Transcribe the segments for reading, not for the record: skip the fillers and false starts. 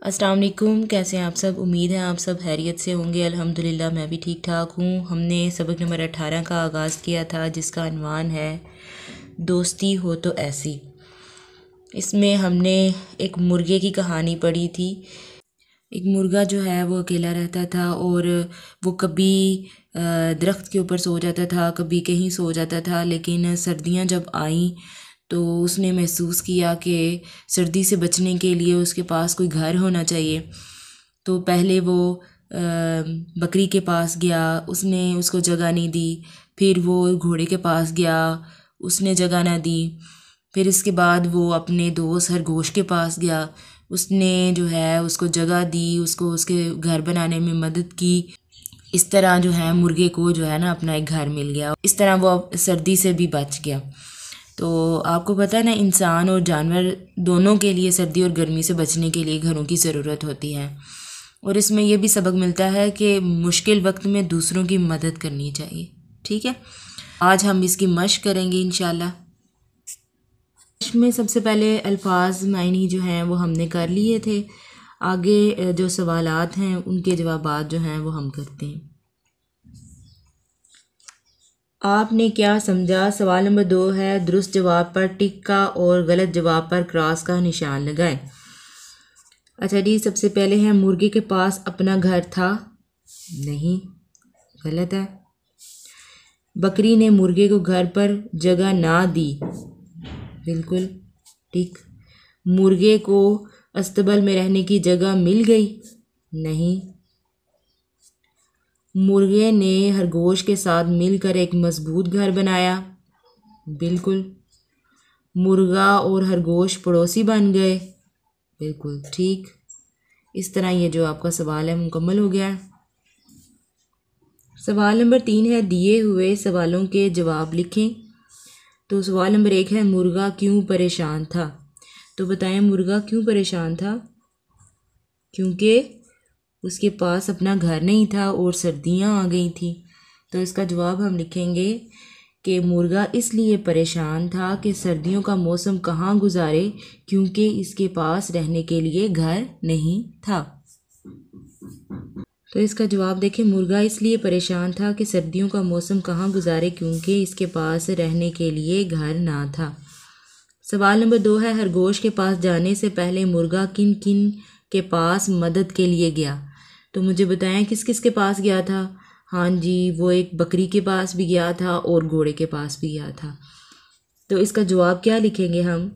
अस्सलाम वालेकुम। कैसे हैं आप सब? उम्मीद है आप सब खैरियत से होंगे। अल्हम्दुलिल्लाह मैं भी ठीक ठाक हूँ। हमने सबक नंबर 18 का आगाज़ किया था जिसका अनवान है दोस्ती हो तो ऐसी। इसमें हमने एक मुर्गे की कहानी पढ़ी थी। एक मुर्गा जो है वो अकेला रहता था और वो कभी दरख्त के ऊपर सो जाता था, कभी कहीं सो जाता था। लेकिन सर्दियाँ जब आईं तो उसने महसूस किया कि सर्दी से बचने के लिए उसके पास कोई घर होना चाहिए। तो पहले वो बकरी के पास गया, उसने उसको जगह नहीं दी। फिर वो घोड़े के पास गया, उसने जगह ना दी। फिर इसके बाद वो अपने दोस्त खरगोश के पास गया, उसने जो है उसको जगह दी, उसको उसके घर बनाने में मदद की। इस तरह जो है मुर्गे को जो है ना अपना एक घर मिल गया। इस तरह वो सर्दी से भी बच गया। तो आपको पता है ना, इंसान और जानवर दोनों के लिए सर्दी और गर्मी से बचने के लिए घरों की ज़रूरत होती है। और इसमें यह भी सबक मिलता है कि मुश्किल वक्त में दूसरों की मदद करनी चाहिए। ठीक है, आज हम इसकी मशक करेंगे इंशाल्लाह। मशक में सबसे पहले अल्फाज मायनी जो हैं वो हमने कर लिए थे। आगे जो सवालात हैं उनके जवाबात जो हैं वो हम करते हैं। आपने क्या समझा? सवाल नंबर 2 है, दुरुस्त जवाब पर टिक का और गलत जवाब पर क्रॉस का निशान लगाएं। अच्छा जी, सबसे पहले है मुर्गे के पास अपना घर था। नहीं, गलत है। बकरी ने मुर्गे को घर पर जगह ना दी। बिल्कुल ठीक। मुर्गे को अस्तबल में रहने की जगह मिल गई। नहीं। मुर्गे ने खरगोश के साथ मिलकर एक मजबूत घर बनाया। बिल्कुल। मुर्गा और खरगोश पड़ोसी बन गए। बिल्कुल ठीक। इस तरह ये जो आपका सवाल है मुकम्मल हो गया है। सवाल नंबर 3 है, दिए हुए सवालों के जवाब लिखें। तो सवाल नंबर 1 है, मुर्गा क्यों परेशान था? तो बताएं मुर्गा क्यों परेशान था? क्योंकि उसके पास अपना घर नहीं था और सर्दियाँ आ गई थी। तो इसका जवाब हम लिखेंगे कि मुर्गा इसलिए परेशान था कि सर्दियों का मौसम कहाँ गुजारे, क्योंकि इसके पास रहने के लिए घर नहीं था। तो इसका जवाब देखें, मुर्गा इसलिए परेशान था कि सर्दियों का मौसम कहाँ गुजारे क्योंकि इसके पास रहने के लिए घर ना था। सवाल नंबर 2 है, खरगोश के पास जाने से पहले मुर्गा किन किन के पास मदद के लिए गया? तो मुझे बताएं किस किस के पास गया था? हाँ जी, वो एक बकरी के पास भी गया था और घोड़े के पास भी गया था। तो इसका जवाब क्या लिखेंगे हम?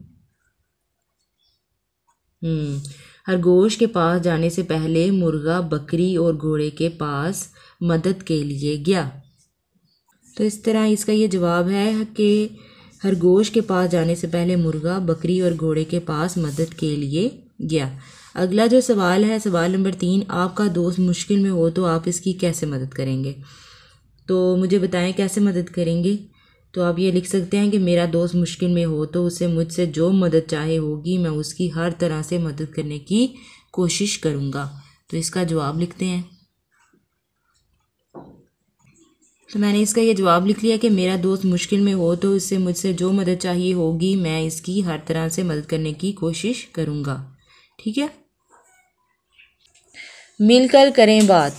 खरगोश के पास जाने से पहले मुर्गा बकरी और घोड़े के पास मदद के लिए गया। तो इस तरह इसका ये जवाब है कि खरगोश के पास जाने से पहले मुर्गा बकरी और घोड़े के पास मदद के लिए गया। अगला जो सवाल है, सवाल नंबर 3, आपका दोस्त मुश्किल में हो तो आप इसकी कैसे मदद करेंगे? तो मुझे बताएं कैसे मदद करेंगे? तो आप ये लिख सकते हैं कि मेरा दोस्त मुश्किल में हो तो उसे मुझसे जो मदद चाहे होगी मैं उसकी हर तरह से मदद करने की कोशिश करूँगा। तो इसका जवाब लिखते हैं। तो मैंने इसका ये जवाब लिख लिया कि मेरा दोस्त मुश्किल में हो तो उससे मुझसे जो मदद चाहिए होगी मैं इसकी हर तरह से मदद करने की कोशिश करूँगा। ठीक है। मिलकर करें बात।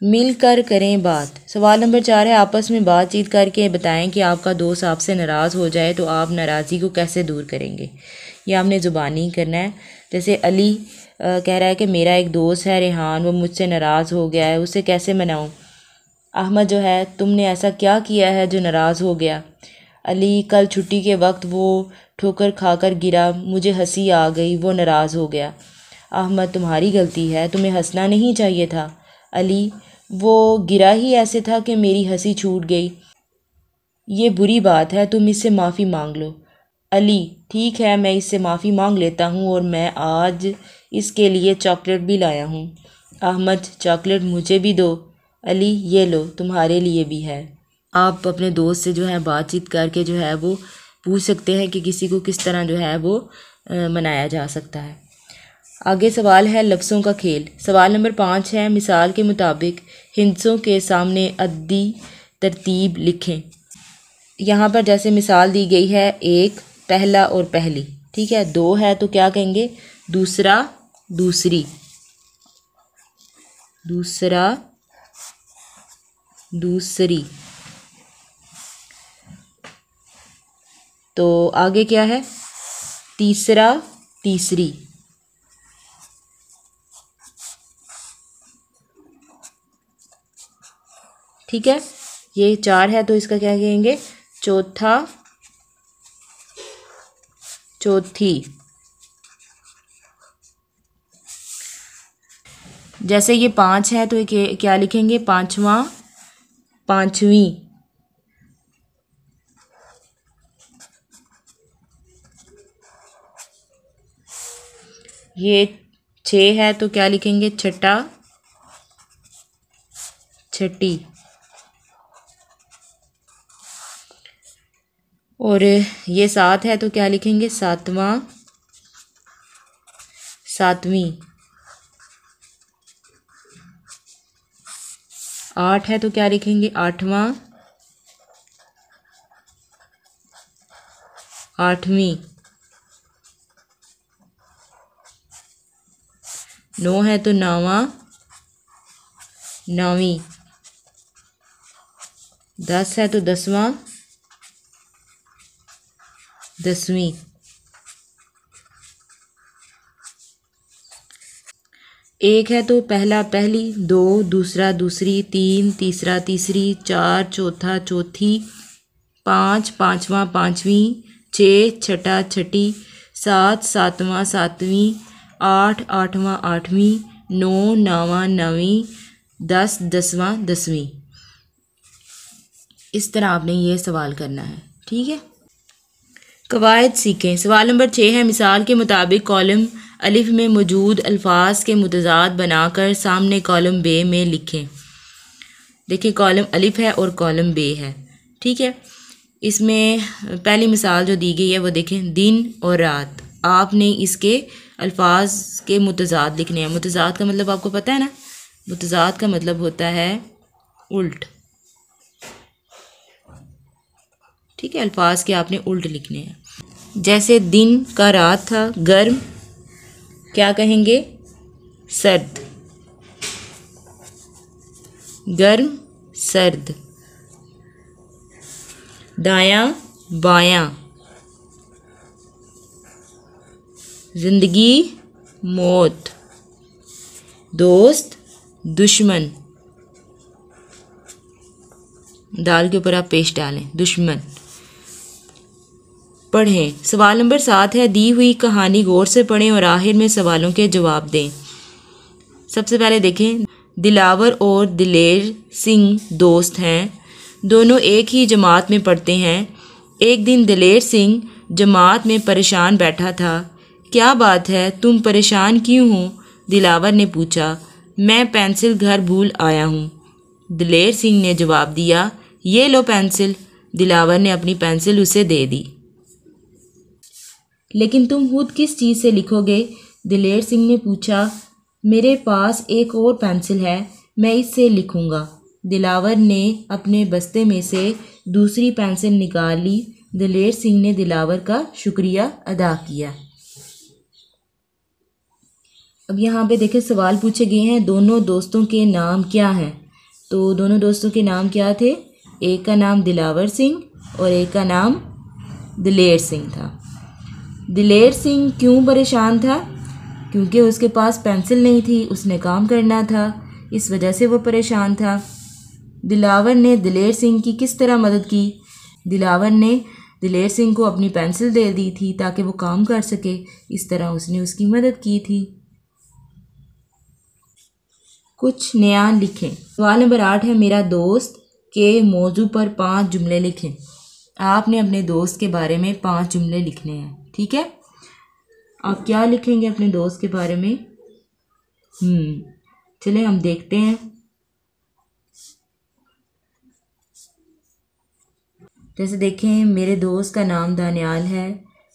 मिलकर करें बात। सवाल नंबर 4 है, आपस में बातचीत करके बताएं कि आपका दोस्त आपसे नाराज़ हो जाए तो आप नाराज़गी को कैसे दूर करेंगे। ये आपने ज़ुबानी करना है। जैसे अली कह रहा है कि मेरा एक दोस्त है रेहान, वो मुझसे नाराज़ हो गया है, उसे कैसे मनाऊं? अहमद जो है, तुमने ऐसा क्या किया है जो नाराज़ हो गया? अली, कल छुट्टी के वक्त वो ठोकर खाकर गिरा, मुझे हंसी आ गई, वो नाराज़ हो गया। अहमद, तुम्हारी गलती है, तुम्हें हंसना नहीं चाहिए था। अली, वो गिरा ही ऐसे था कि मेरी हंसी छूट गई, ये बुरी बात है, तुम इससे माफ़ी मांग लो। अली, ठीक है, मैं इससे माफ़ी मांग लेता हूँ और मैं आज इसके लिए चॉकलेट भी लाया हूँ। अहमद, चॉकलेट मुझे भी दो। अली, ये लो, तुम्हारे लिए भी है। आप अपने दोस्त से जो है बातचीत करके जो है वो पूछ सकते हैं कि किसी को किस तरह जो है वो मनाया जा सकता है। आगे सवाल है, लफ्ज़ों का खेल। सवाल नंबर 5 है, मिसाल के मुताबिक हिंसों के सामने अद्दी तरतीब लिखें। यहाँ पर जैसे मिसाल दी गई है, 1 पहला और पहली। ठीक है। 2 है तो क्या कहेंगे? दूसरा दूसरी, दूसरा, दूसरी। तो आगे क्या है? तीसरा, तीसरी। ठीक है, ये 4 है तो इसका क्या कहेंगे? चौथा, चौथी। जैसे ये 5 है तो ये क्या लिखेंगे? पांचवा, पांचवी। ये 6 है तो क्या लिखेंगे? छठा, छठी। और ये 7 है तो क्या लिखेंगे? सातवां, सातवीं। 8 है तो क्या लिखेंगे? आठवां, आठवीं। 9 है तो नौवां, नौवीं। 10 है तो 10वां, दसवीं। 1 है तो पहला, पहली। 2 दूसरा, दूसरी। 3 तीसरा, तीसरी। 4 चौथा, चौथी। 5 पांचवा, पांचवीं। 6 छठा, छठी। 7 सातवां, सातवीं। 8 आठवां, आठवीं। 9 नौवां, नौवीं। 10 10वां, 10वीं। इस तरह आपने ये सवाल करना है। ठीक है, कवायद सीखें। सवाल नंबर 6 है, मिसाल के मुताबिक कॉलम अलिफ में मौजूद अल्फाज के मुतजाद बनाकर सामने कॉलम बे में लिखें। देखिए, कॉलम अलिफ है और कॉलम बे है। ठीक है, इसमें पहली मिसाल जो दी गई है वो देखें, दिन और रात। आपने इसके अल्फाज के मुतजाद लिखने हैं। मुतजाद का मतलब आपको पता है ना? मुतजाद का मतलब होता है उल्ट। ठीक है, अल्फाज के आपने उल्ट लिखने हैं। जैसे दिन का रात था, गर्म क्या कहेंगे? सर्द। गर्म, सर्द। दायां, बायां। जिंदगी, मौत। दोस्त, दुश्मन। दाल के ऊपर आप पेश डालें, दुश्मन। पढ़ें। सवाल नंबर 7 है, दी हुई कहानी गौर से पढ़ें और आखिर में सवालों के जवाब दें। सबसे पहले देखें, दिलावर और दिलेर सिंह दोस्त हैं। दोनों एक ही जमात में पढ़ते हैं। एक दिन दिलेर सिंह जमात में परेशान बैठा था। क्या बात है, तुम परेशान क्यों हो? दिलावर ने पूछा। मैं पेंसिल घर भूल आया हूँ। दिलेर सिंह ने जवाब दिया। ये लो पेंसिल। दिलावर ने अपनी पेंसिल उसे दे दी। लेकिन तुम खुद किस चीज़ से लिखोगे? दिलेर सिंह ने पूछा। मेरे पास एक और पेंसिल है, मैं इससे लिखूंगा। दिलावर ने अपने बस्ते में से दूसरी पेंसिल निकाल ली। दिलेर सिंह ने दिलावर का शुक्रिया अदा किया। अब यहाँ पे देखें, सवाल पूछे गए हैं, दोनों दोस्तों के नाम क्या हैं? तो दोनों दोस्तों के नाम क्या थे? एक का नाम दिलावर सिंह और एक का नाम दिलेर सिंह था। दिलेर सिंह क्यों परेशान था? क्योंकि उसके पास पेंसिल नहीं थी, उसने काम करना था, इस वजह से वो परेशान था। दिलावर ने दिलेर सिंह की किस तरह मदद की? दिलावर ने दिलेर सिंह को अपनी पेंसिल दे दी थी ताकि वो काम कर सके, इस तरह उसने उसकी मदद की थी। कुछ नया लिखें। सवाल नंबर 8 है, मेरा दोस्त के मौजू पर 5 जुमले लिखें। आपने अपने दोस्त के बारे में 5 जुमले लिखने हैं। ठीक है, आप क्या लिखेंगे अपने दोस्त के बारे में? चले हम देखते हैं। जैसे देखें, मेरे दोस्त का नाम दानियाल है,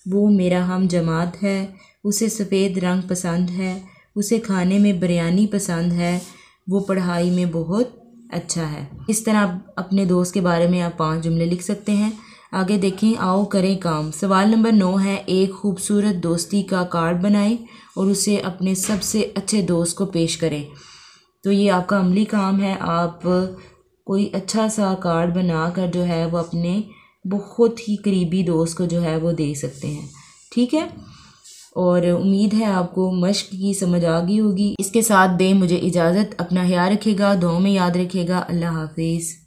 वो मेरा हम जमात है, उसे सफ़ेद रंग पसंद है, उसे खाने में बिरयानी पसंद है, वो पढ़ाई में बहुत अच्छा है। इस तरह अपने दोस्त के बारे में आप 5 जुमले लिख सकते हैं। आगे देखें, आओ करें काम। सवाल नंबर 9 है, एक खूबसूरत दोस्ती का कार्ड बनाएं और उसे अपने सबसे अच्छे दोस्त को पेश करें। तो ये आपका अमली काम है। आप कोई अच्छा सा कार्ड बनाकर जो है वो अपने बहुत ही करीबी दोस्त को जो है वो दे सकते हैं। ठीक है, और उम्मीद है आपको मश्क की समझ आ गई होगी। इसके साथ दें मुझे इजाज़त। अपना ख्याल रखिएगा, दुआओं में याद रखिएगा। अल्लाह हाफिज़।